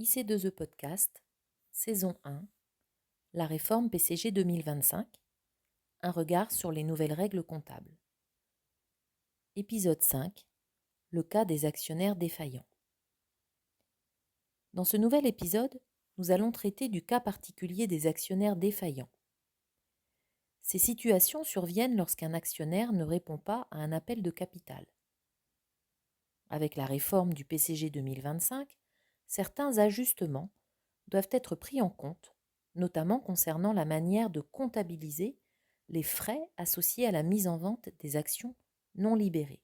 IC2E Podcast, saison 1, la réforme PCG 2025, un regard sur les nouvelles règles comptables. Épisode 5, le cas des actionnaires défaillants. Dans ce nouvel épisode, nous allons traiter du cas particulier des actionnaires défaillants. Ces situations surviennent lorsqu'un actionnaire ne répond pas à un appel de capital. Avec la réforme du PCG 2025, certains ajustements doivent être pris en compte, notamment concernant la manière de comptabiliser les frais associés à la mise en vente des actions non libérées.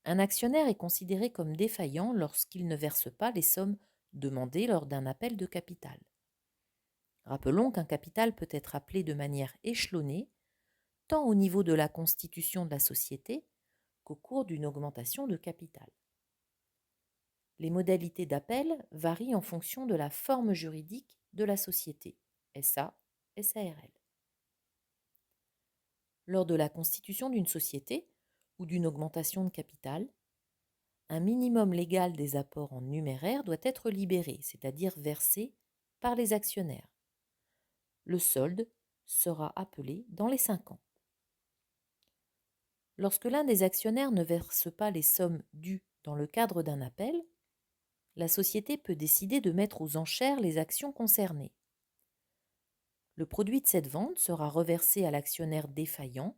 Un actionnaire est considéré comme défaillant lorsqu'il ne verse pas les sommes demandées lors d'un appel de capital. Rappelons qu'un capital peut être appelé de manière échelonnée, tant au niveau de la constitution de la société qu'au cours d'une augmentation de capital. Les modalités d'appel varient en fonction de la forme juridique de la société, SA, SARL. Lors de la constitution d'une société ou d'une augmentation de capital, un minimum légal des apports en numéraire doit être libéré, c'est-à-dire versé par les actionnaires. Le solde sera appelé dans les 5 ans. Lorsque l'un des actionnaires ne verse pas les sommes dues dans le cadre d'un appel, la société peut décider de mettre aux enchères les actions concernées. Le produit de cette vente sera reversé à l'actionnaire défaillant,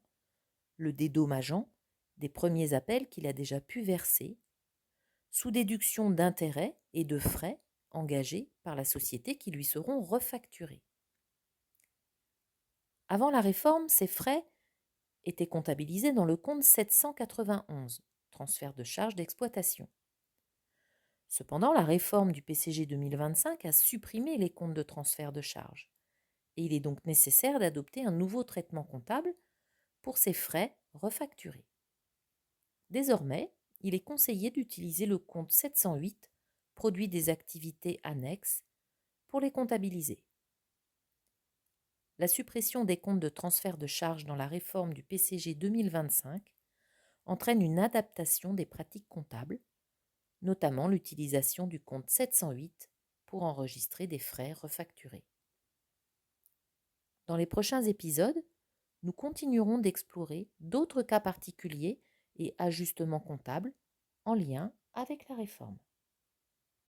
le dédommageant des premiers appels qu'il a déjà pu verser, sous déduction d'intérêts et de frais engagés par la société qui lui seront refacturés. Avant la réforme, ces frais étaient comptabilisés dans le compte 791, transfert de charges d'exploitation. Cependant, la réforme du PCG 2025 a supprimé les comptes de transfert de charges, et il est donc nécessaire d'adopter un nouveau traitement comptable pour ces frais refacturés. Désormais, il est conseillé d'utiliser le compte 708, produit des activités annexes, pour les comptabiliser. La suppression des comptes de transfert de charges dans la réforme du PCG 2025 entraîne une adaptation des pratiques comptables, notamment l'utilisation du compte 708 pour enregistrer des frais refacturés. Dans les prochains épisodes, nous continuerons d'explorer d'autres cas particuliers et ajustements comptables en lien avec la réforme.